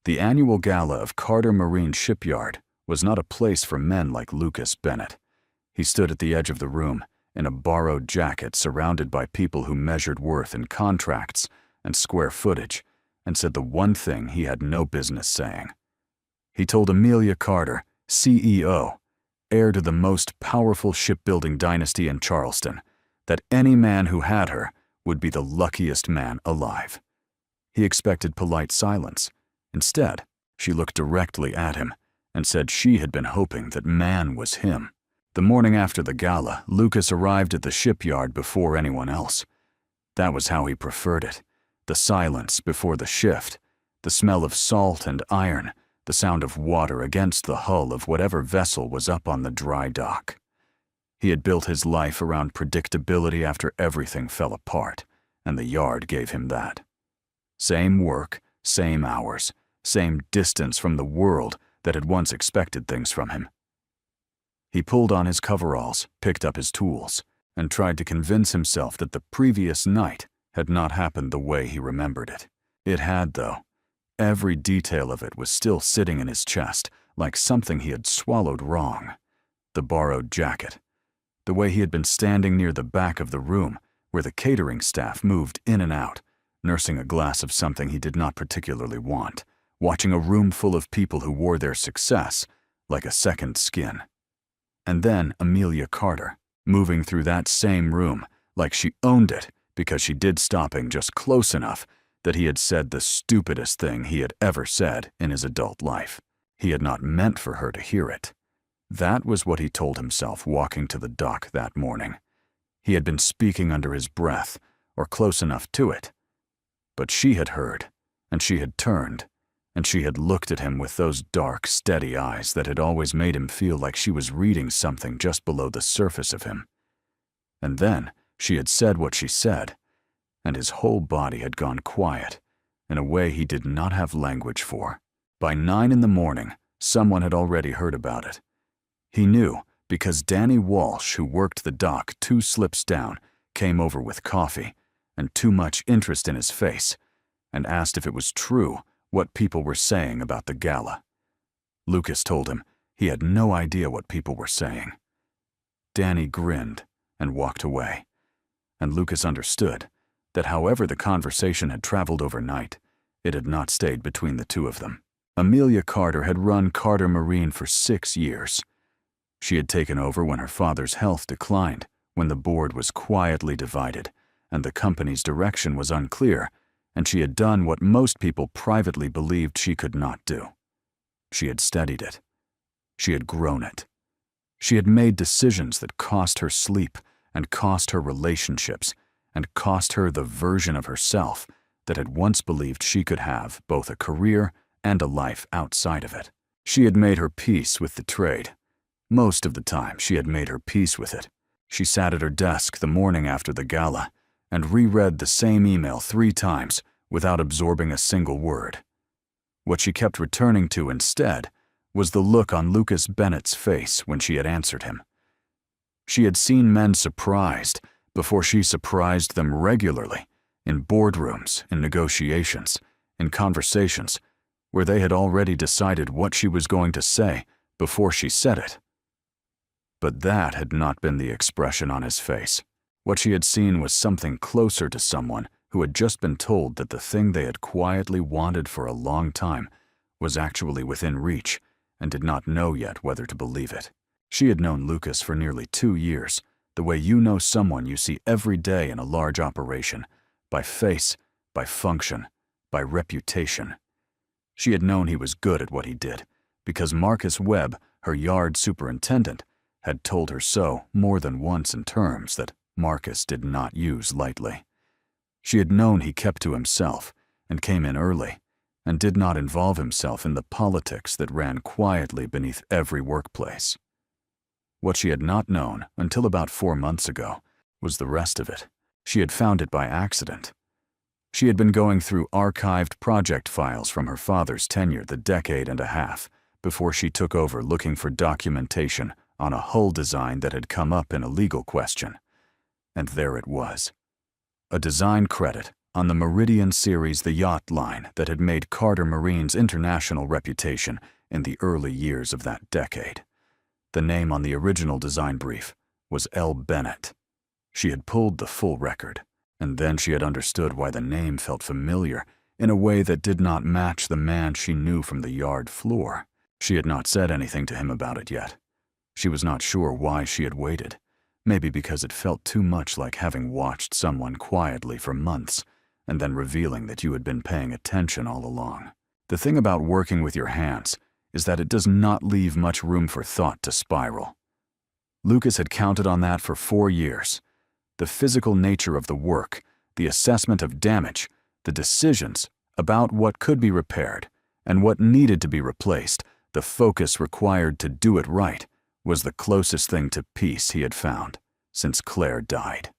The annual gala of Carter Marine Shipyard was not a place for men like Lucas Bennett. He stood at the edge of the room, in a borrowed jacket surrounded by people who measured worth in contracts and square footage, and said the one thing he had no business saying. He told Amelia Carter, CEO, heir to the most powerful shipbuilding dynasty in Charleston, that any man who had her would be the luckiest man alive. He expected polite silence. Instead, she looked directly at him and said she had been hoping that man was him. The morning after the gala, Lucas arrived at the shipyard before anyone else. That was how he preferred it. The silence before the shift, the smell of salt and iron, the sound of water against the hull of whatever vessel was up on the dry dock. He had built his life around predictability after everything fell apart, and the yard gave him that. Same work, same hours, same distance from the world that had once expected things from him. He pulled on his coveralls, picked up his tools, and tried to convince himself that the previous night had not happened the way he remembered it. It had, though. Every detail of it was still sitting in his chest, like something he had swallowed wrong. The borrowed jacket. The way he had been standing near the back of the room, where the catering staff moved in and out, nursing a glass of something he did not particularly want, watching a room full of people who wore their success like a second skin. And then Amelia Carter, moving through that same room like she owned it because she did stopping just close enough that he had said the stupidest thing he had ever said in his adult life. He had not meant for her to hear it. That was what he told himself walking to the dock that morning. He had been speaking under his breath, or close enough to it. But she had heard, and she had turned, and she had looked at him with those dark, steady eyes that had always made him feel like she was reading something just below the surface of him. And then she had said what she said, and his whole body had gone quiet in a way he did not have language for. By 9 in the morning, someone had already heard about it. He knew because Danny Walsh, who worked the dock 2 slips down, came over with coffee and too much interest in his face, and asked if it was true what people were saying about the gala. Lucas told him he had no idea what people were saying. Danny grinned and walked away, and Lucas understood that however the conversation had traveled overnight, it had not stayed between the two of them. Amelia Carter had run Carter Marine for 6 years. She had taken over when her father's health declined, when the board was quietly divided, and the company's direction was unclear, and she had done what most people privately believed she could not do. She had steadied it. She had grown it. She had made decisions that cost her sleep and cost her relationships and cost her the version of herself that had once believed she could have both a career and a life outside of it. She had made her peace with the trade. Most of the time, she had made her peace with it. She sat at her desk the morning after the gala and reread the same email 3 times without absorbing a single word. What she kept returning to instead was the look on Lucas Bennett's face when she had answered him. She had seen men surprised before she surprised them regularly, in boardrooms, in negotiations, in conversations, where they had already decided what she was going to say before she said it. But that had not been the expression on his face. What she had seen was something closer to someone who had just been told that the thing they had quietly wanted for a long time was actually within reach and did not know yet whether to believe it. She had known Lucas for nearly 2 years, the way you know someone you see every day in a large operation, by face, by function, by reputation. She had known he was good at what he did, because Marcus Webb, her yard superintendent, had told her so more than once in terms that Marcus did not use lightly. She had known he kept to himself and came in early and did not involve himself in the politics that ran quietly beneath every workplace. What she had not known until about 4 months ago was the rest of it. She had found it by accident. She had been going through archived project files from her father's tenure the decade and a half before she took over looking for documentation on a hull design that had come up in a legal question. And there it was. A design credit on the Meridian series, the yacht line that had made Carter Marine's international reputation in the early years of that decade. The name on the original design brief was L. Bennett. She had pulled the full record, and then she had understood why the name felt familiar in a way that did not match the man she knew from the yard floor. She had not said anything to him about it yet. She was not sure why she had waited. Maybe because it felt too much like having watched someone quietly for months and then revealing that you had been paying attention all along. The thing about working with your hands is that it does not leave much room for thought to spiral. Lucas had counted on that for 4 years. The physical nature of the work, the assessment of damage, the decisions about what could be repaired and what needed to be replaced, the focus required to do it right, was the closest thing to peace he had found since Claire died.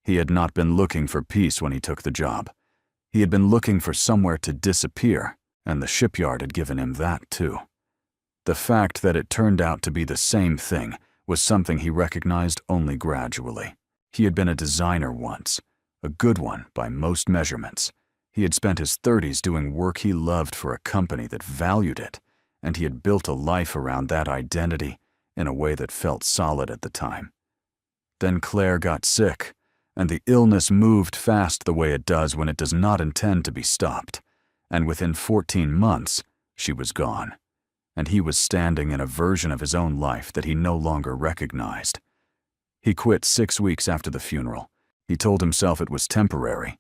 He had not been looking for peace when he took the job. He had been looking for somewhere to disappear, and the shipyard had given him that too. The fact that it turned out to be the same thing was something he recognized only gradually. He had been a designer once, a good one by most measurements. He had spent his 30s doing work he loved for a company that valued it, and he had built a life around that identity in a way that felt solid at the time. Then Claire got sick, and the illness moved fast the way it does when it does not intend to be stopped, and within 14 months, she was gone, and he was standing in a version of his own life that he no longer recognized. He quit 6 weeks after the funeral. He told himself it was temporary.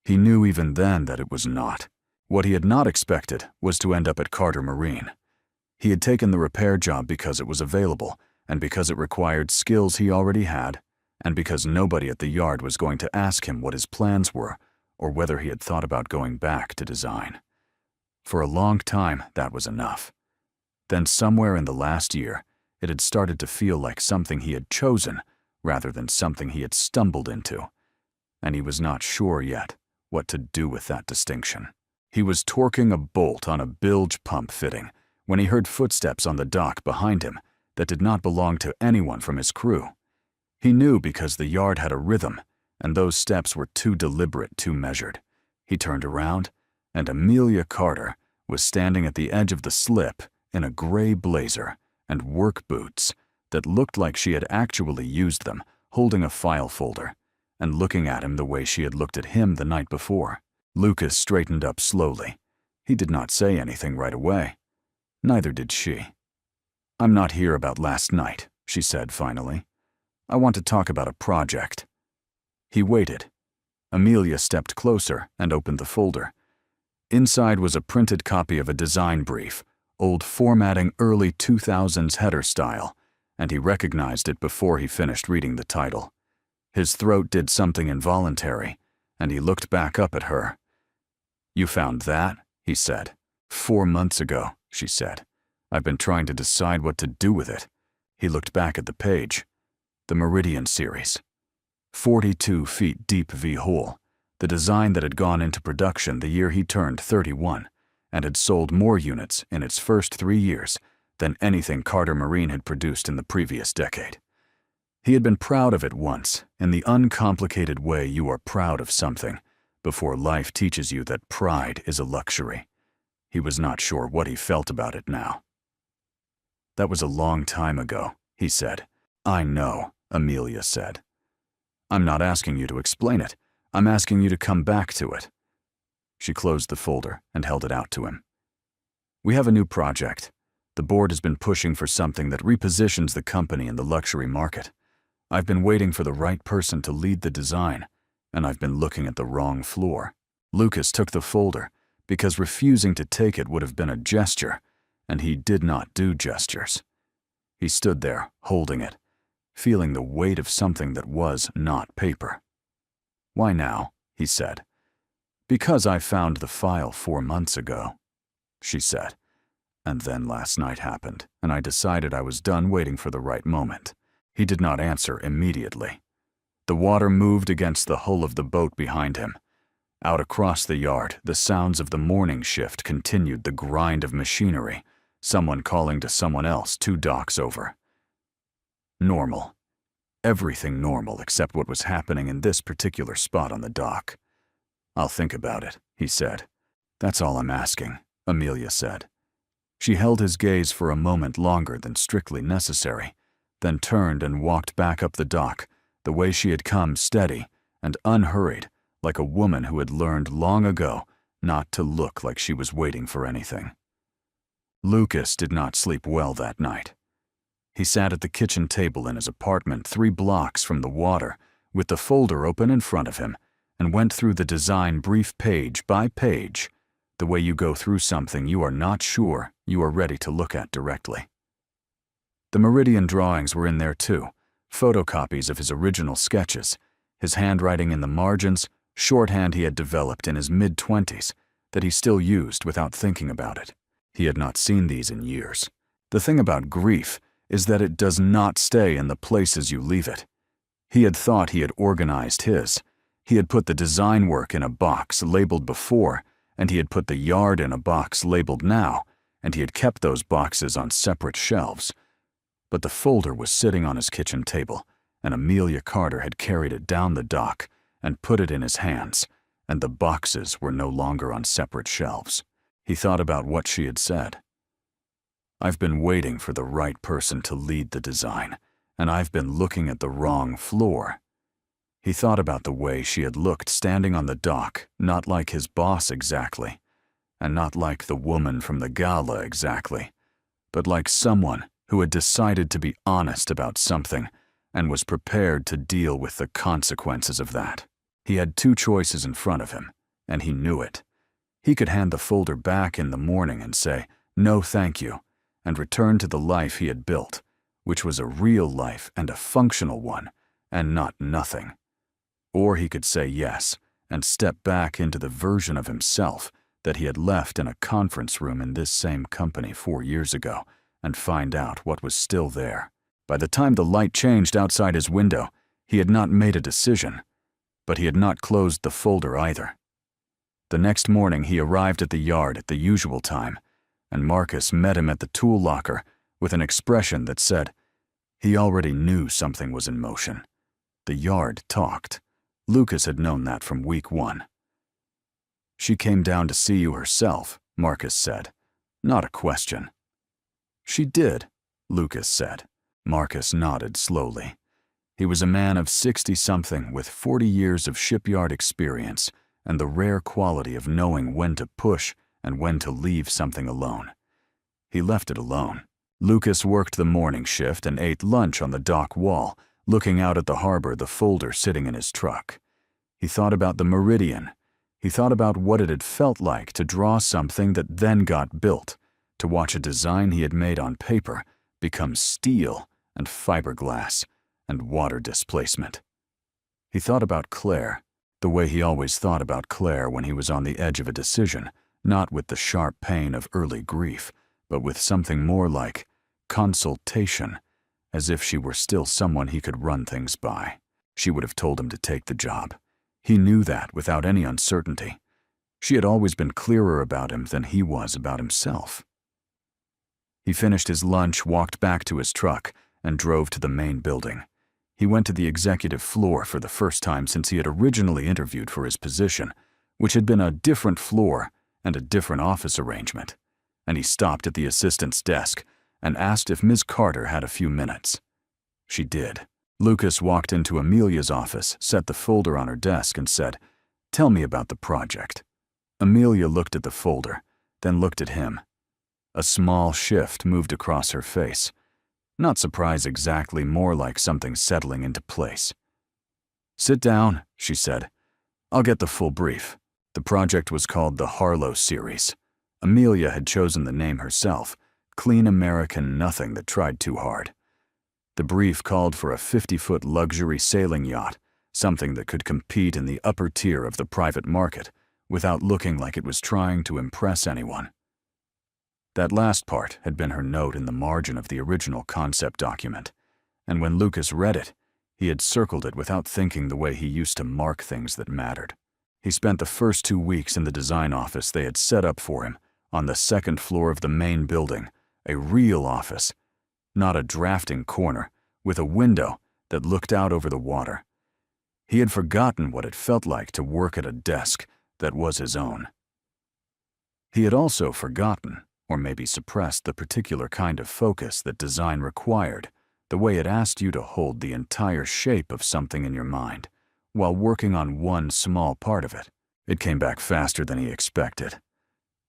He knew even then that it was not. What he had not expected was to end up at Carter Marine. He had taken the repair job because it was available, and because it required skills he already had, and because nobody at the yard was going to ask him what his plans were or whether he had thought about going back to design. For a long time, that was enough. Then somewhere in the last year, it had started to feel like something he had chosen rather than something he had stumbled into, and he was not sure yet what to do with that distinction. He was torquing a bolt on a bilge pump fitting when he heard footsteps on the dock behind him that did not belong to anyone from his crew. He knew because the yard had a rhythm, and those steps were too deliberate, too measured. He turned around, and Amelia Carter was standing at the edge of the slip in a gray blazer and work boots that looked like she had actually used them, holding a file folder, and looking at him the way she had looked at him the night before. Lucas straightened up slowly. He did not say anything right away. Neither did she. "I'm not here about last night," she said finally. "I want to talk about a project." He waited. Amelia stepped closer and opened the folder. Inside was a printed copy of a design brief, old formatting, early 2000s header style, and he recognized it before he finished reading the title. His throat did something involuntary, and he looked back up at her. "You found that?" he said. "4 months ago," she said. "I've been trying to decide what to do with it." He looked back at the page. The Meridian series. 42 feet deep V-hole, the design that had gone into production the year he turned 31, and had sold more units in its first 3 years than anything Carter Marine had produced in the previous decade. He had been proud of it once, in the uncomplicated way you are proud of something, before life teaches you that pride is a luxury. He was not sure what he felt about it now. "That was a long time ago," he said. "I know," Amelia said. "I'm not asking you to explain it. I'm asking you to come back to it." She closed the folder and held it out to him. "We have a new project. The board has been pushing for something that repositions the company in the luxury market. I've been waiting for the right person to lead the design, and I've been looking at the wrong floor." Lucas took the folder because refusing to take it would have been a gesture, and he did not do gestures. He stood there, holding it, feeling the weight of something that was not paper. "Why now?" he said. "Because I found the file 4 months ago," she said. "And then last night happened, and I decided I was done waiting for the right moment." He did not answer immediately. The water moved against the hull of the boat behind him. Out across the yard, the sounds of the morning shift continued the grind of machinery, someone calling to someone else 2 docks over. Normal. Everything normal except what was happening in this particular spot on the dock. "I'll think about it," he said. "That's all I'm asking," Amelia said. She held his gaze for a moment longer than strictly necessary, then turned and walked back up the dock, the way she had come, steady and unhurried, like a woman who had learned long ago not to look like she was waiting for anything. Lucas did not sleep well that night. He sat at the kitchen table in his apartment 3 blocks from the water, with the folder open in front of him, and went through the design brief page by page, the way you go through something you are not sure you are ready to look at directly. The Meridian drawings were in there too, photocopies of his original sketches, his handwriting in the margins, shorthand he had developed in his mid-20s that he still used without thinking about it. He had not seen these in years. The thing about grief is that it does not stay in the places you leave it. He had thought he had organized his. He had put the design work in a box labeled before, and he had put the yard in a box labeled now, and he had kept those boxes on separate shelves. But the folder was sitting on his kitchen table, and Amelia Carter had carried it down the dock and put it in his hands, and the boxes were no longer on separate shelves. He thought about what she had said. "I've been waiting for the right person to lead the design, and I've been looking at the wrong floor." He thought about the way she had looked standing on the dock, not like his boss exactly, and not like the woman from the gala exactly, but like someone who had decided to be honest about something and was prepared to deal with the consequences of that. He had 2 choices in front of him, and he knew it. He could hand the folder back in the morning and say, "No, thank you," and return to the life he had built, which was a real life and a functional one, and not nothing. Or he could say yes and step back into the version of himself that he had left in a conference room in this same company 4 years ago and find out what was still there. By the time the light changed outside his window, he had not made a decision, but he had not closed the folder either. The next morning he arrived at the yard at the usual time, and Marcus met him at the tool locker with an expression that said he already knew something was in motion. The yard talked. Lucas had known that from week 1. "She came down to see you herself," Marcus said. "Not a question." "She did," Lucas said. Marcus nodded slowly. He was a man of 60-something with 40 years of shipyard experience and the rare quality of knowing when to push and when to leave something alone. He left it alone. Lucas worked the morning shift and ate lunch on the dock wall, looking out at the harbor, the folder sitting in his truck. He thought about the Meridian. He thought about what it had felt like to draw something that then got built, to watch a design he had made on paper become steel and fiberglass and water displacement. He thought about Claire, the way he always thought about Claire when he was on the edge of a decision, not with the sharp pain of early grief, but with something more like consultation, as if she were still someone he could run things by. She would have told him to take the job. He knew that without any uncertainty. She had always been clearer about him than he was about himself. He finished his lunch, walked back to his truck, and drove to the main building. He went to the executive floor for the first time since he had originally interviewed for his position, which had been a different floor and a different office arrangement, and he stopped at the assistant's desk and asked if Ms. Carter had a few minutes. She did. Lucas walked into Amelia's office, set the folder on her desk, and said, "Tell me about the project." Amelia looked at the folder, then looked at him. A small shift moved across her face. Not surprise exactly, more like something settling into place. "Sit down," she said. "I'll get the full brief." The project was called the Harlow Series. Amelia had chosen the name herself, clean American nothing that tried too hard. The brief called for a 50-foot luxury sailing yacht, something that could compete in the upper tier of the private market without looking like it was trying to impress anyone. That last part had been her note in the margin of the original concept document, and when Lucas read it, he had circled it without thinking the way he used to mark things that mattered. He spent the first 2 weeks in the design office they had set up for him on the 2nd floor of the main building, a real office, not a drafting corner, with a window that looked out over the water. He had forgotten what it felt like to work at a desk, that was his own. He had also forgotten, or maybe suppressed, the particular kind of focus that design required, the way it asked you to hold the entire shape of something in your mind, while working on one small part of it. It came back faster than he expected.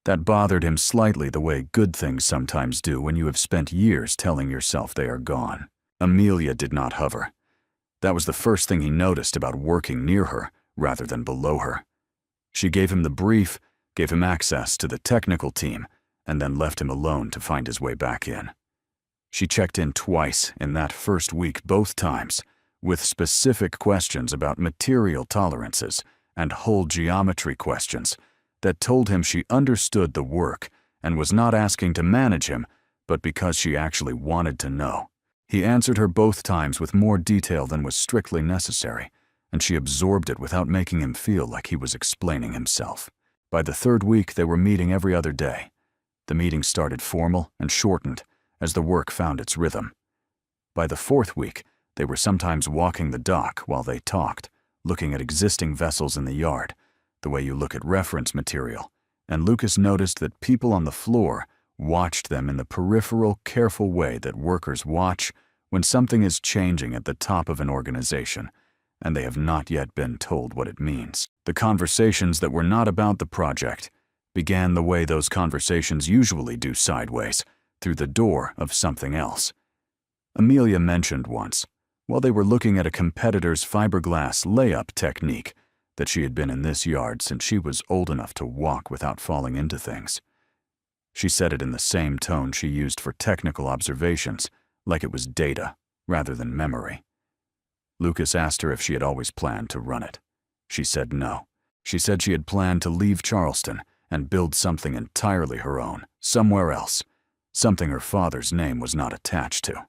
That bothered him slightly, the way good things sometimes do when you have spent years telling yourself they are gone. Amelia did not hover. That was the first thing he noticed about working near her rather than below her. She gave him the brief, gave him access to the technical team, and then left him alone to find his way back in. She checked in twice in that first week, both times, with specific questions about material tolerances and whole geometry questions that told him she understood the work and was not asking to manage him, but because she actually wanted to know. He answered her both times with more detail than was strictly necessary, and she absorbed it without making him feel like he was explaining himself. By the third week, they were meeting every other day. The meeting started formal and shortened as the work found its rhythm. By the fourth week, they were sometimes walking the dock while they talked, looking at existing vessels in the yard, the way you look at reference material, and Lucas noticed that people on the floor watched them in the peripheral, careful way that workers watch when something is changing at the top of an organization, and they have not yet been told what it means. The conversations that were not about the project began the way those conversations usually do, sideways, through the door of something else. Amelia mentioned once, while they were looking at a competitor's fiberglass layup technique, that she had been in this yard since she was old enough to walk without falling into things. She said it in the same tone she used for technical observations, like it was data rather than memory. Lucas asked her if she had always planned to run it. She said no. She said she had planned to leave Charleston and build something entirely her own, somewhere else, something her father's name was not attached to.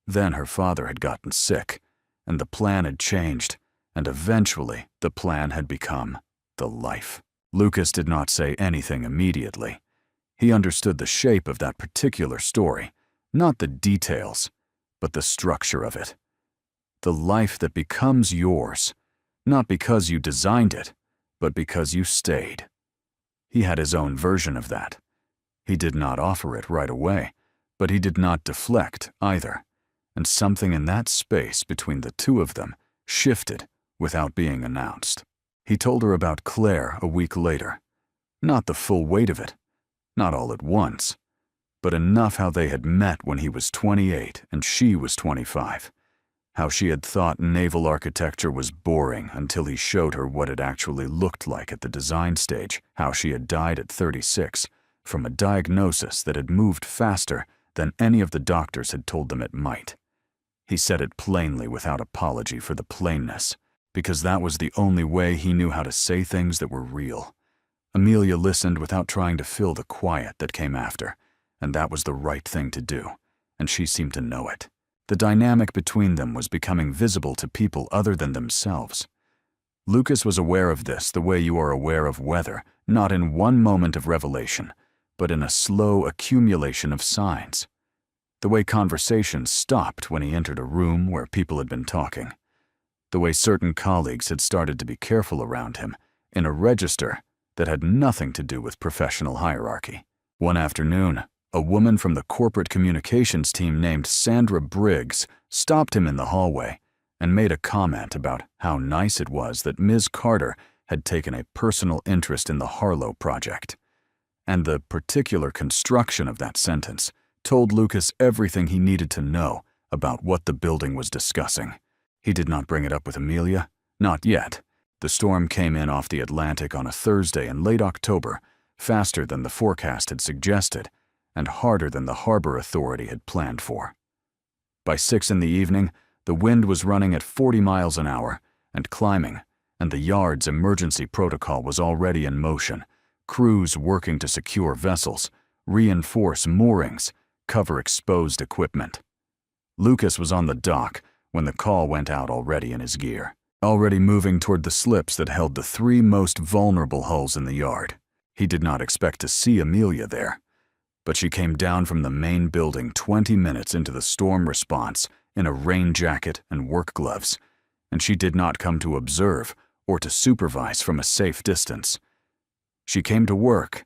Then her father had gotten sick, and the plan had changed, and eventually the plan had become the life. Lucas did not say anything immediately. He understood the shape of that particular story, not the details, but the structure of it. The life that becomes yours, not because you designed it, but because you stayed. He had his own version of that. He did not offer it right away, but he did not deflect either, and something in that space between the two of them shifted without being announced. He told her about Claire a week later. Not the full weight of it, not all at once, but enough how they had met when he was 28 and she was 25. How she had thought naval architecture was boring until he showed her what it actually looked like at the design stage, how she had died at 36 from a diagnosis that had moved faster than any of the doctors had told them it might. He said it plainly without apology for the plainness, because that was the only way he knew how to say things that were real. Amelia listened without trying to fill the quiet that came after, and that was the right thing to do, and she seemed to know it. The dynamic between them was becoming visible to people other than themselves. Lucas was aware of this the way you are aware of weather, not in one moment of revelation, but in a slow accumulation of signs. The way conversations stopped when he entered a room where people had been talking. The way certain colleagues had started to be careful around him in a register that had nothing to do with professional hierarchy. One afternoon, a woman from the corporate communications team named Sandra Briggs stopped him in the hallway and made a comment about how nice it was that Ms. Carter had taken a personal interest in the Harlow project. And the particular construction of that sentence told Lucas everything he needed to know about what the building was discussing. He did not bring it up with Amelia, not yet. The storm came in off the Atlantic on a Thursday in late October, faster than the forecast had suggested, and harder than the harbor authority had planned for. By 6 in the evening, the wind was running at 40 miles an hour and climbing, and the yard's emergency protocol was already in motion, crews working to secure vessels, reinforce moorings, cover exposed equipment. Lucas was on the dock when the call went out, already in his gear, already moving toward the slips that held the 3 most vulnerable hulls in the yard. He did not expect to see Amelia there, but she came down from the main building 20 minutes into the storm response in a rain jacket and work gloves, and she did not come to observe or to supervise from a safe distance. She came to work.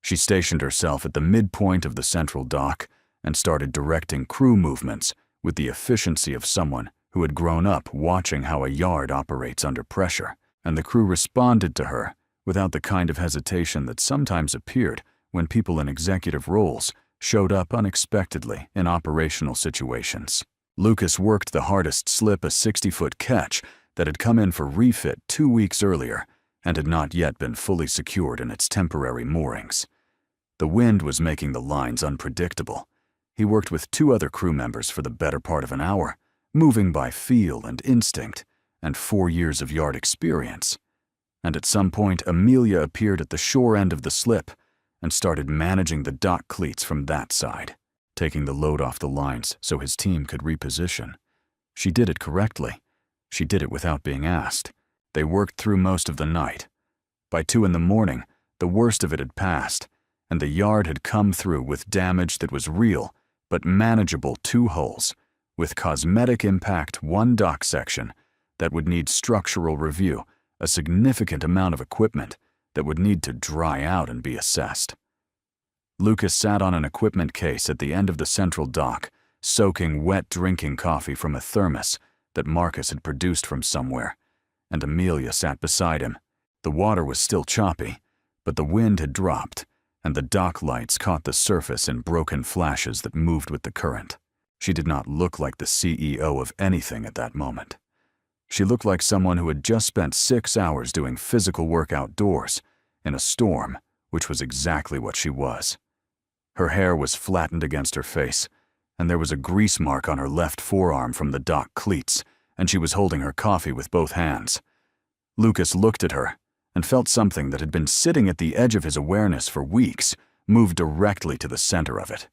She stationed herself at the midpoint of the central dock and started directing crew movements with the efficiency of someone who had grown up watching how a yard operates under pressure, and the crew responded to her without the kind of hesitation that sometimes appeared when people in executive roles showed up unexpectedly in operational situations. Lucas worked the hardest slip, a 60-foot catch that had come in for refit 2 weeks earlier and had not yet been fully secured in its temporary moorings. The wind was making the lines unpredictable. He worked with 2 other crew members for the better part of an hour, moving by feel and instinct, and 4 years of yard experience. And at some point, Amelia appeared at the shore end of the slip and started managing the dock cleats from that side, taking the load off the lines so his team could reposition. She did it correctly. She did it without being asked. They worked through most of the night. By 2 in the morning, the worst of it had passed, and the yard had come through with damage that was real but manageable. 2 hulls, with cosmetic impact 1 dock section that would need structural review, a significant amount of equipment that would need to dry out and be assessed. Lucas sat on an equipment case at the end of the central dock, soaking wet drinking coffee from a thermos that Marcus had produced from somewhere, and Amelia sat beside him. The water was still choppy, but the wind had dropped, and the dock lights caught the surface in broken flashes that moved with the current. She did not look like the CEO of anything at that moment. She looked like someone who had just spent 6 hours doing physical work outdoors, in a storm, which was exactly what she was. Her hair was flattened against her face, and there was a grease mark on her left forearm from the dock cleats, and she was holding her coffee with both hands. Lucas looked at her and felt something that had been sitting at the edge of his awareness for weeks move directly to the center of it.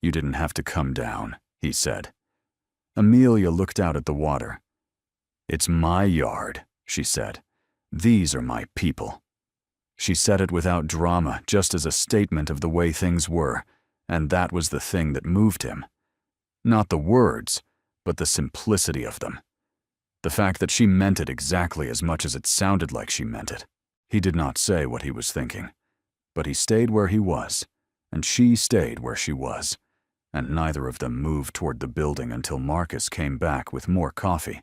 "You didn't have to come down," he said. Amelia looked out at the water. "It's my yard," she said. "These are my people." She said it without drama, just as a statement of the way things were, and that was the thing that moved him. Not the words, but the simplicity of them. The fact that she meant it exactly as much as it sounded like she meant it. He did not say what he was thinking, but he stayed where he was, and she stayed where she was, and neither of them moved toward the building until Marcus came back with more coffee,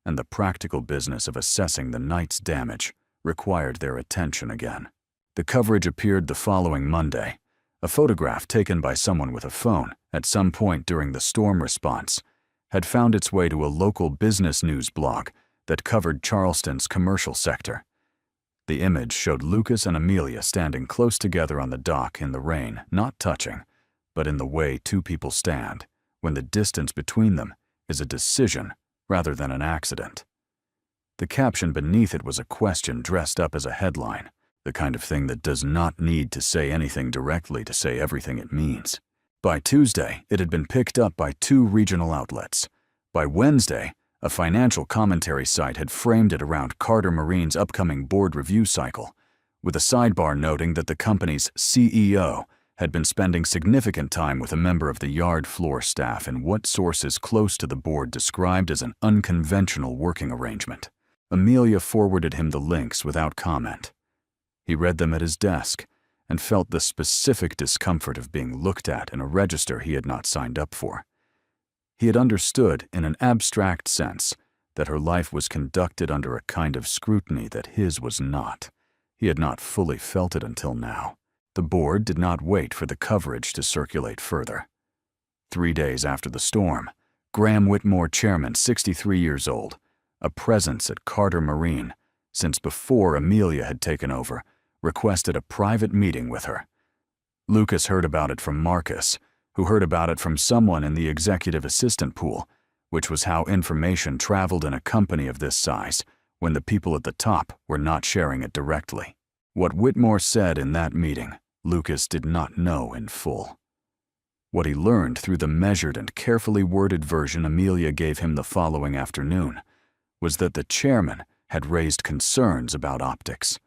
and the practical business of assessing the night's damage required their attention again. The coverage appeared the following Monday. A photograph taken by someone with a phone at some point during the storm response had found its way to a local business news blog that covered Charleston's commercial sector. The image showed Lucas and Amelia standing close together on the dock in the rain, not touching, but in the way 2 people stand when the distance between them is a decision rather than an accident. The caption beneath it was a question dressed up as a headline, the kind of thing that does not need to say anything directly to say everything it means. By Tuesday, it had been picked up by 2 regional outlets. By Wednesday, a financial commentary site had framed it around Carter Marine's upcoming board review cycle, with a sidebar noting that the company's CEO had been spending significant time with a member of the yard floor staff in what sources close to the board described as an unconventional working arrangement. Amelia forwarded him the links without comment. He read them at his desk and felt the specific discomfort of being looked at in a register he had not signed up for. He had understood in an abstract sense that her life was conducted under a kind of scrutiny that his was not. He had not fully felt it until now. The board did not wait for the coverage to circulate further. 3 days after the storm, Graham Whitmore, chairman, 63 years old, a presence at Carter Marine since before Amelia had taken over, requested a private meeting with her. Lucas heard about it from Marcus, who heard about it from someone in the executive assistant pool, which was how information traveled in a company of this size when the people at the top were not sharing it directly. What Whitmore said in that meeting, Lucas did not know in full. What he learned through the measured and carefully worded version Amelia gave him the following afternoon was that the chairman had raised concerns about optics,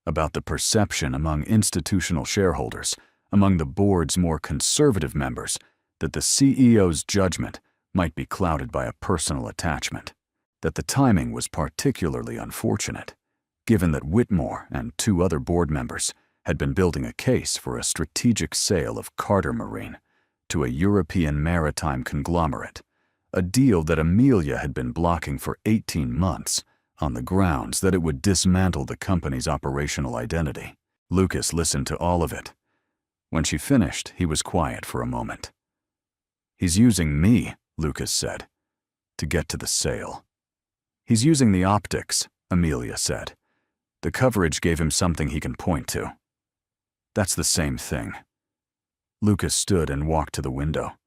about the perception among institutional shareholders, among the board's more conservative members, that the CEO's judgment might be clouded by a personal attachment. that the timing was particularly unfortunate, given that Whitmore and 2 other board members had been building a case for a strategic sale of Carter Marine to a European maritime conglomerate, a deal that Amelia had been blocking for 18 months on the grounds that it would dismantle the company's operational identity. Lucas listened to all of it. When she finished, he was quiet for a moment. "He's using me," Lucas said, "to get to the sale." "He's using the optics," Amelia said. "The coverage gave him something he can point to." "That's the same thing." Lucas stood and walked to the window.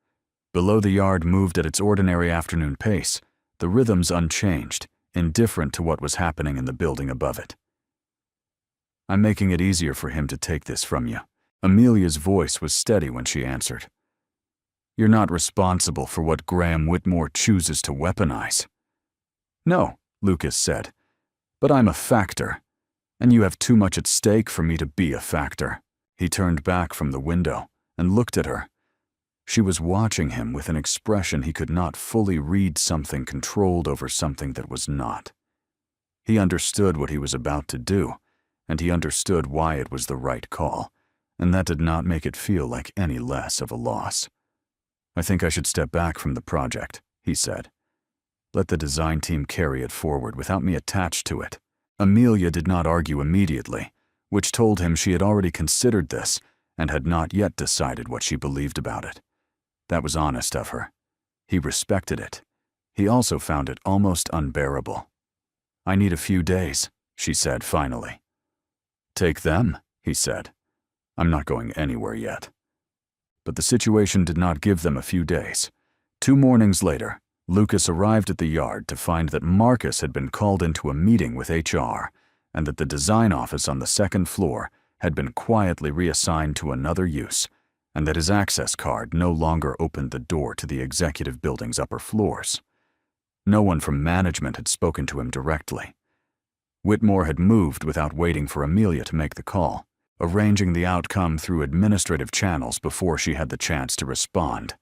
Below, the yard moved at its ordinary afternoon pace, the rhythms unchanged, indifferent to what was happening in the building above it. "I'm making it easier for him to take this from you." Amelia's voice was steady when she answered. "You're not responsible for what Graham Whitmore chooses to weaponize." "No," Lucas said, "but I'm a factor, and you have too much at stake for me to be a factor." He turned back from the window and looked at her. She was watching him with an expression he could not fully read, something controlled over something that was not. He understood what he was about to do, and he understood why it was the right call, and that did not make it feel like any less of a loss. "I think I should step back from the project," he said. "Let the design team carry it forward without me attached to it." Amelia did not argue immediately, which told him she had already considered this and had not yet decided what she believed about it. That was honest of her. He respected it. He also found it almost unbearable. "I need a few days," she said finally. "Take them," he said. "I'm not going anywhere yet." But the situation did not give them a few days. 2 mornings later, Lucas arrived at the yard to find that Marcus had been called into a meeting with HR and that the design office on the 2nd floor had been quietly reassigned to another use, and that his access card no longer opened the door to the executive building's upper floors. No one from management had spoken to him directly. Whitmore had moved without waiting for Amelia to make the call, arranging the outcome through administrative channels before she had the chance to respond.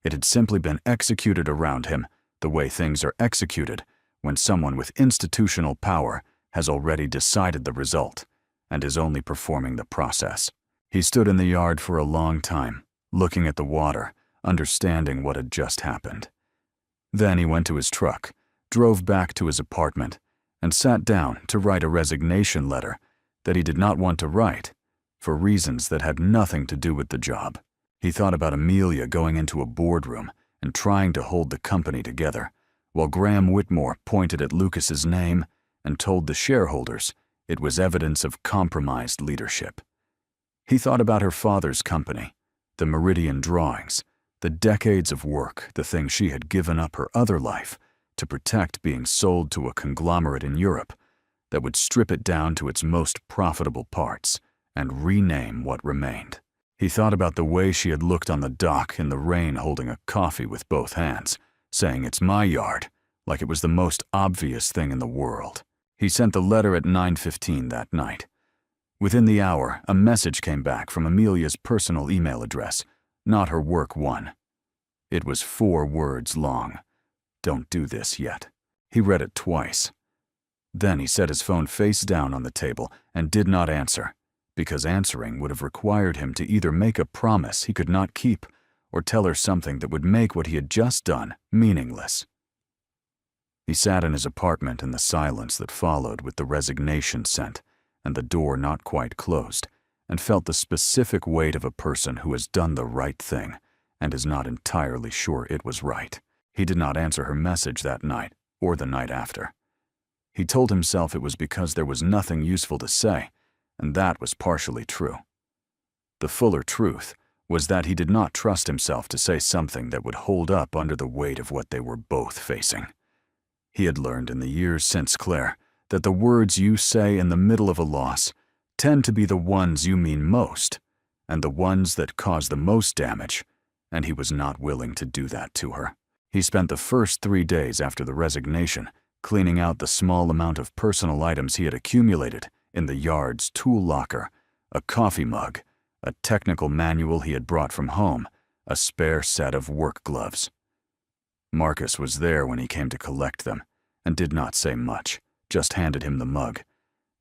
It had simply been executed around him the way things are executed when someone with institutional power has already decided the result and is only performing the process. He stood in the yard for a long time, looking at the water, understanding what had just happened. Then he went to his truck, drove back to his apartment, and sat down to write a resignation letter that he did not want to write, for reasons that had nothing to do with the job. He thought about Amelia going into a boardroom and trying to hold the company together, while Graham Whitmore pointed at Lucas's name and told the shareholders it was evidence of compromised leadership. He thought about her father's company, the Meridian drawings, the decades of work, the things she had given up her other life to protect being sold to a conglomerate in Europe that would strip it down to its most profitable parts and rename what remained. He thought about the way she had looked on the dock in the rain holding a coffee with both hands, saying "It's my yard," like it was the most obvious thing in the world. He sent the letter at 9:15 that night. Within the hour, a message came back from Amelia's personal email address, not her work one. It was 4 words long. "Don't do this yet." He read it twice. Then he set his phone face down on the table and did not answer, because answering would have required him to either make a promise he could not keep or tell her something that would make what he had just done meaningless. He sat in his apartment in the silence that followed with the resignation scent and the door not quite closed, and felt the specific weight of a person who has done the right thing and is not entirely sure it was right. He did not answer her message that night or the night after. He told himself it was because there was nothing useful to say, and that was partially true. The fuller truth was that he did not trust himself to say something that would hold up under the weight of what they were both facing. He had learned in the years since Claire that the words you say in the middle of a loss tend to be the ones you mean most, and the ones that cause the most damage, and he was not willing to do that to her. He spent the first 3 days after the resignation cleaning out the small amount of personal items he had accumulated in the yard's tool locker, a coffee mug, a technical manual he had brought from home, a spare set of work gloves. Marcus was there when he came to collect them, and did not say much, just handed him the mug,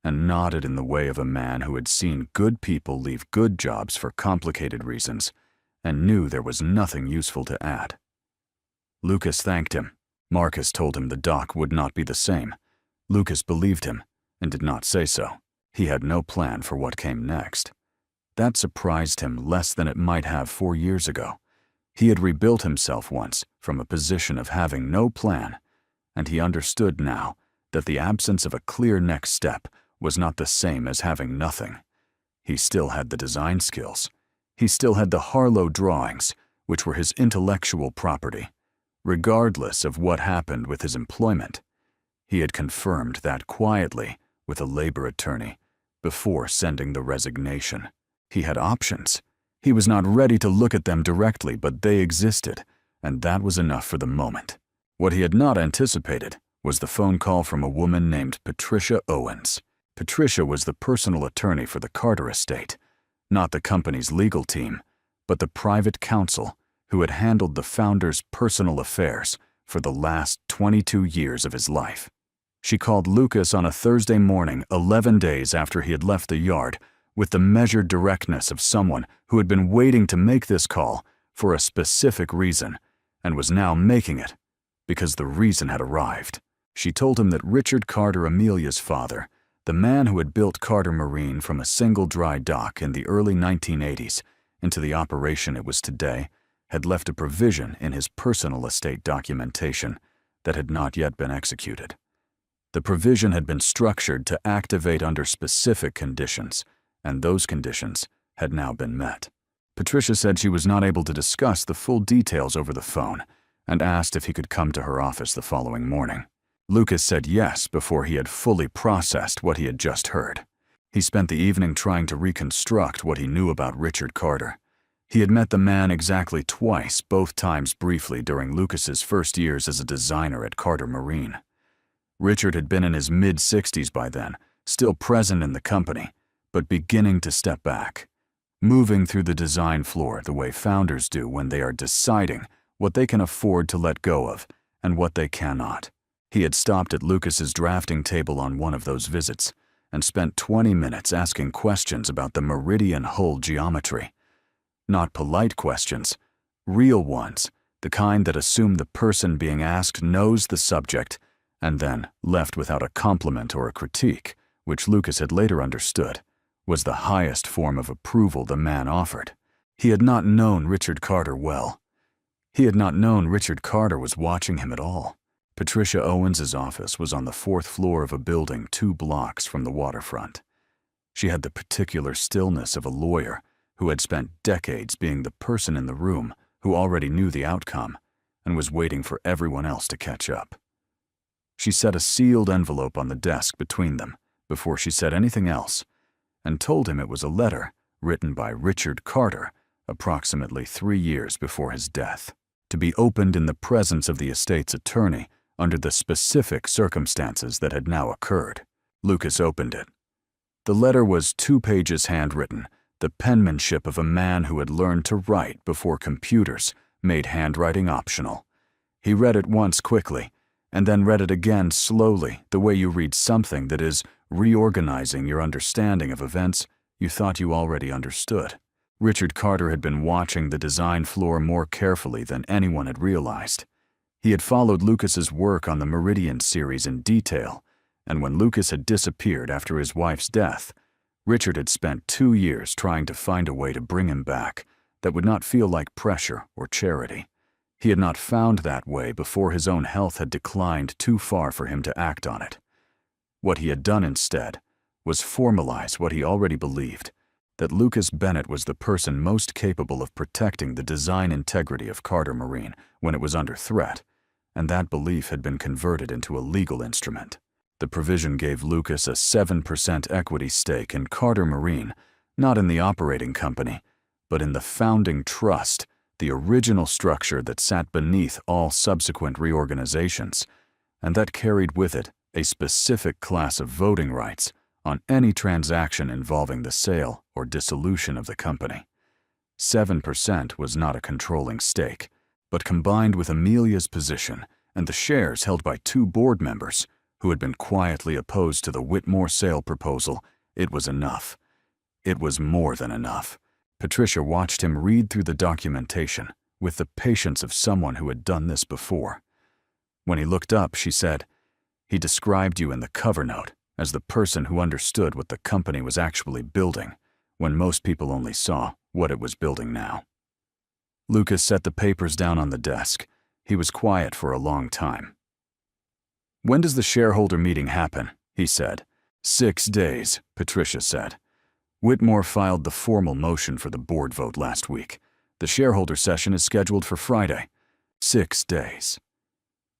and nodded in the way of a man who had seen good people leave good jobs for complicated reasons and knew there was nothing useful to add. Lucas thanked him. Marcus told him the dock would not be the same. Lucas believed him and did not say so. He had no plan for what came next. That surprised him less than it might have 4 years ago. He had rebuilt himself once from a position of having no plan, and he understood now that the absence of a clear next step was not the same as having nothing. He still had the design skills. He still had the Harlow drawings, which were his intellectual property. Regardless of what happened with his employment, he had confirmed that quietly with a labor attorney before sending the resignation. He had options. He was not ready to look at them directly, but they existed, and that was enough for the moment. What he had not anticipated was the phone call from a woman named Patricia Owens. Patricia was the personal attorney for the Carter estate, not the company's legal team, but the private counsel who had handled the founder's personal affairs for the last 22 years of his life. She called Lucas on a Thursday morning, 11 days after he had left the yard, with the measured directness of someone who had been waiting to make this call for a specific reason and was now making it because the reason had arrived. She told him that Richard Carter, Amelia's father, the man who had built Carter Marine from a single dry dock in the early 1980s into the operation it was today, had left a provision in his personal estate documentation that had not yet been executed. The provision had been structured to activate under specific conditions, and those conditions had now been met. Patricia said she was not able to discuss the full details over the phone and asked if he could come to her office the following morning. Lucas said yes before he had fully processed what he had just heard. He spent the evening trying to reconstruct what he knew about Richard Carter. He had met the man exactly twice, both times briefly during Lucas's first years as a designer at Carter Marine. Richard had been in his mid-60s by then, still present in the company, but beginning to step back, moving through the design floor the way founders do when they are deciding what they can afford to let go of and what they cannot. He had stopped at Lucas's drafting table on one of those visits and spent 20 minutes asking questions about the meridian hull geometry. Not polite questions, real ones, the kind that assume the person being asked knows the subject and then left without a compliment or a critique, which Lucas had later understood was the highest form of approval the man offered. He had not known Richard Carter well. He had not known Richard Carter was watching him at all. Patricia Owens's office was on the 4th floor of a building 2 blocks from the waterfront. She had the particular stillness of a lawyer who had spent decades being the person in the room who already knew the outcome and was waiting for everyone else to catch up. She set a sealed envelope on the desk between them before she said anything else and told him it was a letter written by Richard Carter approximately 3 years before his death, to be opened in the presence of the estate's attorney under the specific circumstances that had now occurred. Lucas opened it. The letter was 2 pages handwritten, the penmanship of a man who had learned to write before computers made handwriting optional. He read it once quickly, and then read it again slowly, the way you read something that is reorganizing your understanding of events you thought you already understood. Richard Carter had been watching the design floor more carefully than anyone had realized. He had followed Lucas's work on the Meridian series in detail, and when Lucas had disappeared after his wife's death, Richard had spent 2 years trying to find a way to bring him back that would not feel like pressure or charity. He had not found that way before his own health had declined too far for him to act on it. What he had done instead was formalize what he already believed, that Lucas Bennett was the person most capable of protecting the design integrity of Carter Marine when it was under threat, and that belief had been converted into a legal instrument. The provision gave Lucas a 7% equity stake in Carter Marine, not in the operating company, but in the founding trust, the original structure that sat beneath all subsequent reorganizations, and that carried with it a specific class of voting rights on any transaction involving the sale or dissolution of the company. 7% was not a controlling stake, but combined with Amelia's position and the shares held by 2 board members who had been quietly opposed to the Whitmore sale proposal, it was enough. It was more than enough. Patricia watched him read through the documentation with the patience of someone who had done this before. When he looked up, she said, "He described you in the cover note as the person who understood what the company was actually building, when most people only saw what it was building now." Lucas set the papers down on the desk. He was quiet for a long time. "When does the shareholder meeting happen?" he said. 6 days, Patricia said. "Whitmore filed the formal motion for the board vote last week. The shareholder session is scheduled for Friday. 6 days.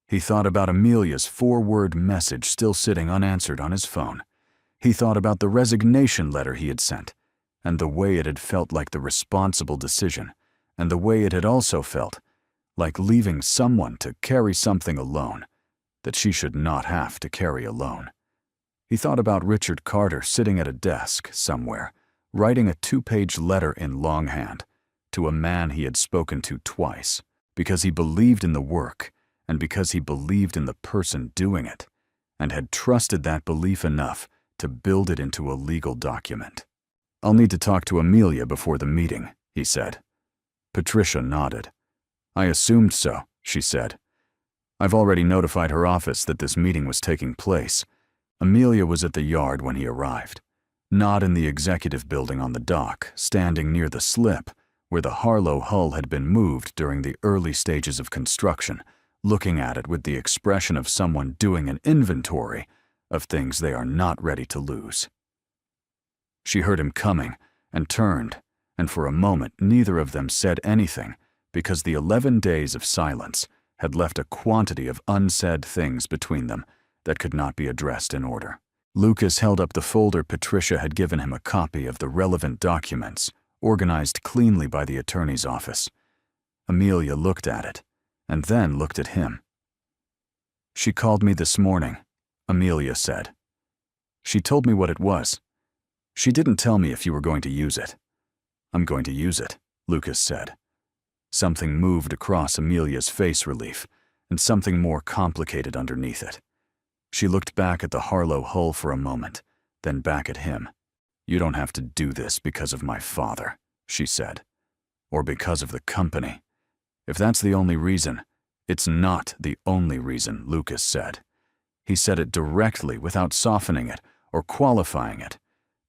He thought about Amelia's 4-word message still sitting unanswered on his phone. He thought about the resignation letter he had sent, and the way it had felt like the responsible decision, and the way it had also felt like leaving someone to carry something alone that she should not have to carry alone. He thought about Richard Carter sitting at a desk somewhere, writing a 2-page letter in longhand to a man he had spoken to twice, because he believed in the work and because he believed in the person doing it, and had trusted that belief enough to build it into a legal document. "I'll need to talk to Amelia before the meeting," he said. Patricia nodded. "I assumed so," she said. "I've already notified her office that this meeting was taking place." Amelia was at the yard when he arrived, not in the executive building on the dock, standing near the slip where the Harlow hull had been moved during the early stages of construction, looking at it with the expression of someone doing an inventory of things they are not ready to lose. She heard him coming and turned, and for a moment neither of them said anything, because the 11 days of silence had left a quantity of unsaid things between them that could not be addressed in order. Lucas held up the folder. Patricia had given him a copy of the relevant documents, organized cleanly by the attorney's office. Amelia looked at it, and then looked at him. "She called me this morning," Amelia said. "She told me what it was. She didn't tell me if you were going to use it." "I'm going to use it," Lucas said. Something moved across Amelia's face relief, and something more complicated underneath it. She looked back at the Harlow hull for a moment, then back at him. "You don't have to do this because of my father," she said, "or because of the company. If that's the only reason, it's not the only reason," Lucas said. He said it directly without softening it or qualifying it,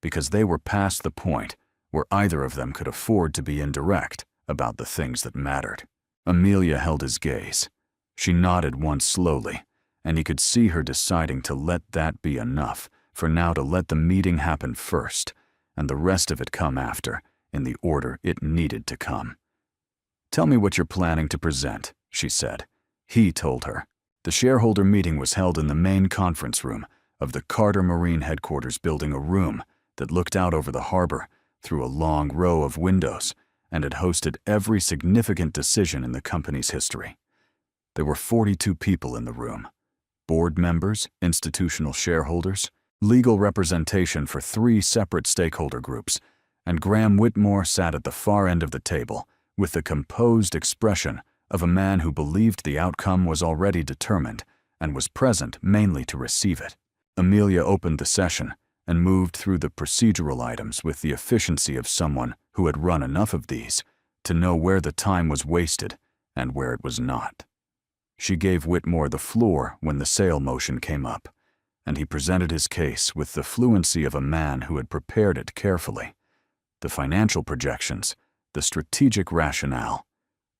because they were past the point where either of them could afford to be indirect about the things that mattered. Amelia held his gaze. She nodded once slowly, and he could see her deciding to let that be enough for now, to let the meeting happen first, and the rest of it come after, in the order it needed to come. "Tell me what you're planning to present," she said. He told her. The shareholder meeting was held in the main conference room of the Carter Marine Headquarters building, a room that looked out over the harbor through a long row of windows and had hosted every significant decision in the company's history. There were 42 people in the room: board members, institutional shareholders, legal representation for 3 separate stakeholder groups, and Graham Whitmore sat at the far end of the table with the composed expression of a man who believed the outcome was already determined and was present mainly to receive it. Amelia opened the session and moved through the procedural items with the efficiency of someone who had run enough of these to know where the time was wasted and where it was not. She gave Whitmore the floor when the sale motion came up, and he presented his case with the fluency of a man who had prepared it carefully. The financial projections, the strategic rationale,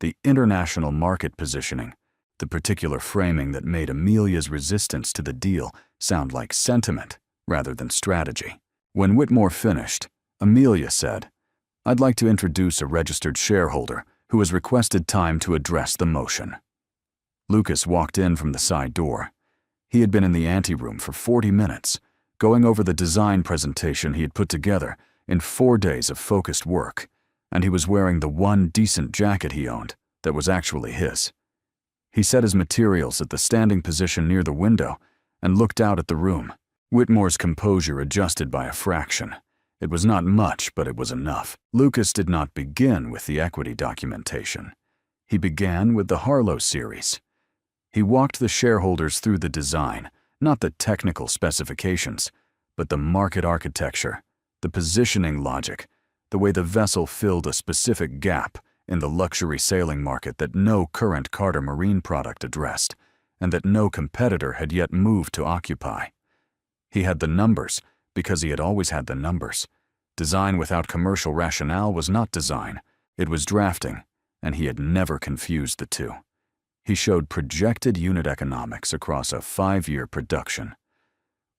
the international market positioning, the particular framing that made Amelia's resistance to the deal sound like sentiment rather than strategy. When Whitmore finished, Amelia said, "I'd like to introduce a registered shareholder who has requested time to address the motion." Lucas walked in from the side door. He had been in the anteroom for 40 minutes, going over the design presentation he had put together in 4 days of focused work, and he was wearing the one decent jacket he owned that was actually his. He set his materials at the standing position near the window and looked out at the room. Whitmore's composure adjusted by a fraction. It was not much, but it was enough. Lucas did not begin with the equity documentation. He began with the Harlow series. He walked the shareholders through the design, not the technical specifications, but the market architecture, the positioning logic, the way the vessel filled a specific gap in the luxury sailing market that no current Carter Marine product addressed, and that no competitor had yet moved to occupy. He had the numbers because he had always had the numbers. Design without commercial rationale was not design, it was drafting, and he had never confused the two. He showed projected unit economics across a 5-year production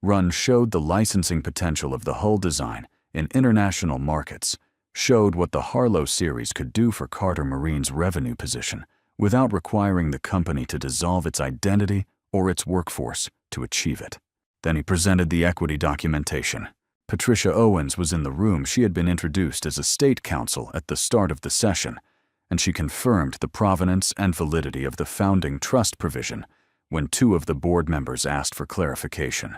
run, showed the licensing potential of the hull design in international markets, showed what the Harlow series could do for Carter Marine's revenue position without requiring the company to dissolve its identity or its workforce to achieve it. Then he presented the equity documentation. Patricia Owens was in the room. She had been introduced as a state counsel at the start of the session, and she confirmed the provenance and validity of the founding trust provision when 2 of the board members asked for clarification.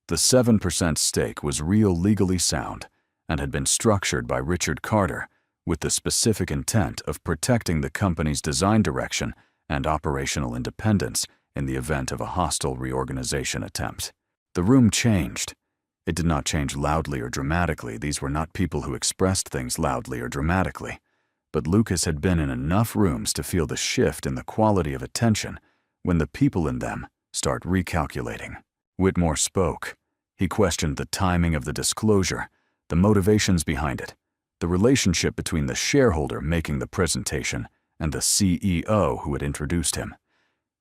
The 7% stake was real, legally sound, and had been structured by Richard Carter with the specific intent of protecting the company's design direction and operational independence in the event of a hostile reorganization attempt. The room changed. It did not change loudly or dramatically. These were not people who expressed things loudly or dramatically. But Lucas had been in enough rooms to feel the shift in the quality of attention when the people in them start recalculating. Whitmore spoke. He questioned the timing of the disclosure, the motivations behind it, the relationship between the shareholder making the presentation and the CEO who had introduced him.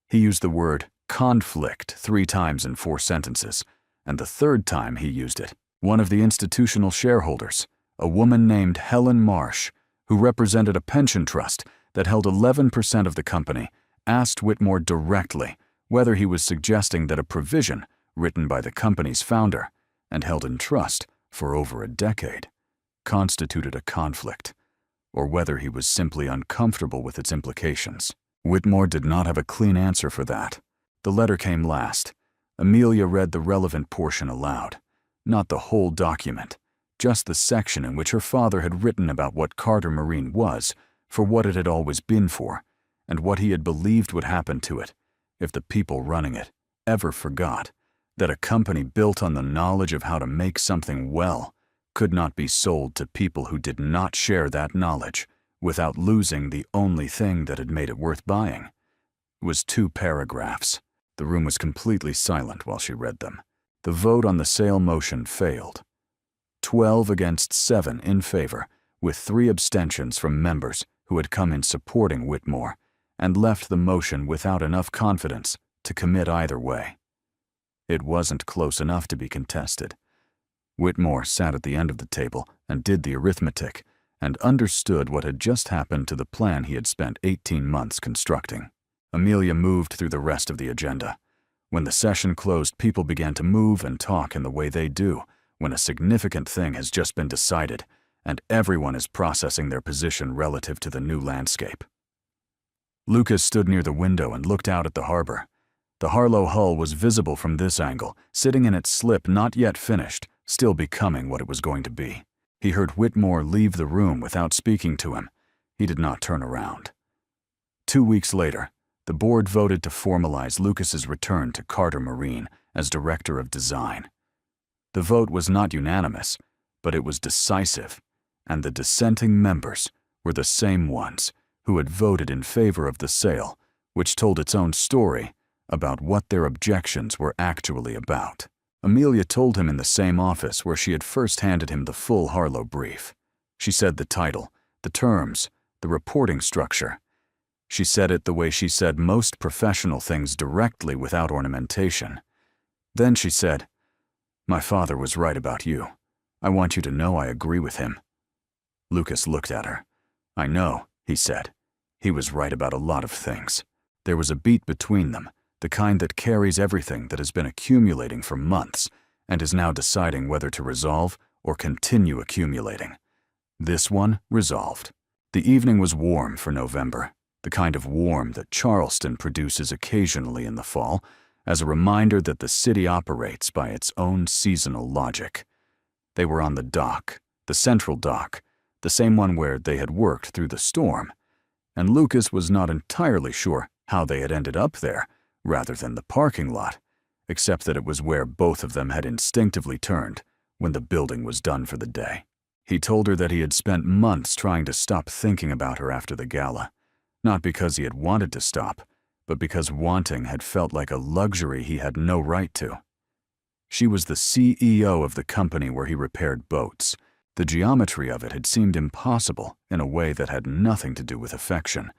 He used the word conflict 3 times in 4 sentences, and the 3rd time he used it, one of the institutional shareholders, a woman named Helen Marsh, who represented a pension trust that held 11% of the company, asked Whitmore directly whether he was suggesting that a provision written by the company's founder and held in trust for over a decade constituted a conflict, or whether he was simply uncomfortable with its implications. Whitmore did not have a clean answer for that. The letter came last. Amelia read the relevant portion aloud, not the whole document, just the section in which her father had written about what Carter Marine was, for what it had always been for, and what he had believed would happen to it if the people running it ever forgot that a company built on the knowledge of how to make something well could not be sold to people who did not share that knowledge without losing the only thing that had made it worth buying. It was 2 paragraphs. The room was completely silent while she read them. The vote on the sale motion failed. 12 against 7 in favor, with 3 abstentions from members who had come in supporting Whitmore and left the motion without enough confidence to commit either way. It wasn't close enough to be contested. Whitmore sat at the end of the table and did the arithmetic and understood what had just happened to the plan he had spent 18 months constructing. Amelia moved through the rest of the agenda. When the session closed, people began to move and talk in the way they do when a significant thing has just been decided and everyone is processing their position relative to the new landscape. Lucas stood near the window and looked out at the harbor. The Harlow hull was visible from this angle, sitting in its slip, not yet finished, still becoming what it was going to be. He heard Whitmore leave the room without speaking to him. He did not turn around. 2 weeks later, the board voted to formalize Lucas's return to Carter Marine as director of design. The vote was not unanimous, but it was decisive, and the dissenting members were the same ones who had voted in favor of the sale, which told its own story about what their objections were actually about. Amelia told him in the same office where she had first handed him the full Harlow brief. She said the title, the terms, the reporting structure. She said it the way she said most professional things, directly without ornamentation. Then she said, "My father was right about you. I want you to know I agree with him." Lucas looked at her. "I know," he said. "He was right about a lot of things." There was a beat between them, the kind that carries everything that has been accumulating for months and is now deciding whether to resolve or continue accumulating. This one resolved. The evening was warm for November, the kind of warm that Charleston produces occasionally in the fall, as a reminder that the city operates by its own seasonal logic. They were on the dock, the central dock, the same one where they had worked through the storm, and Lucas was not entirely sure how they had ended up there, rather than the parking lot, except that it was where both of them had instinctively turned when the building was done for the day. He told her that he had spent months trying to stop thinking about her after the gala, not because he had wanted to stop, but because wanting had felt like a luxury he had no right to. She was the CEO of the company where he repaired boats. The geometry of it had seemed impossible in a way that had nothing to do with affection,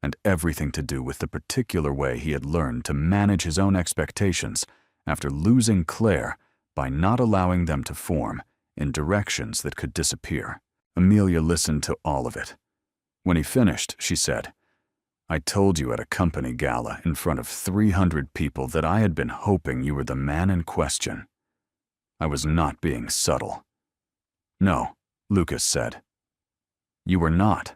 and everything to do with the particular way he had learned to manage his own expectations after losing Claire by not allowing them to form in directions that could disappear. Amelia listened to all of it. When he finished, she said, "I told you at a company gala in front of 300 people that I had been hoping you were the man in question. I was not being subtle." "No," Lucas said. "You were not."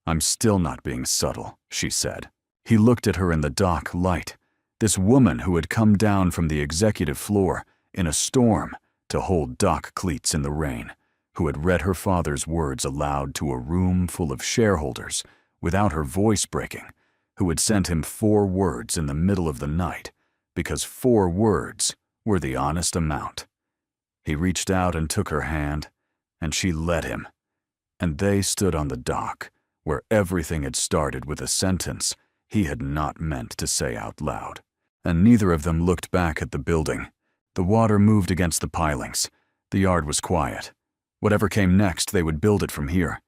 "I'm still not being subtle," she said. He looked at her in the dock light, this woman who had come down from the executive floor in a storm to hold dock cleats in the rain, who had read her father's words aloud to a room full of shareholders without her voice breaking, who had sent him 4 words in the middle of the night because 4 words were the honest amount. He reached out and took her hand, and she led him, and they stood on the dock where everything had started with a sentence he had not meant to say out loud. And neither of them looked back at the building. The water moved against the pilings. The yard was quiet. Whatever came next, they would build it from here.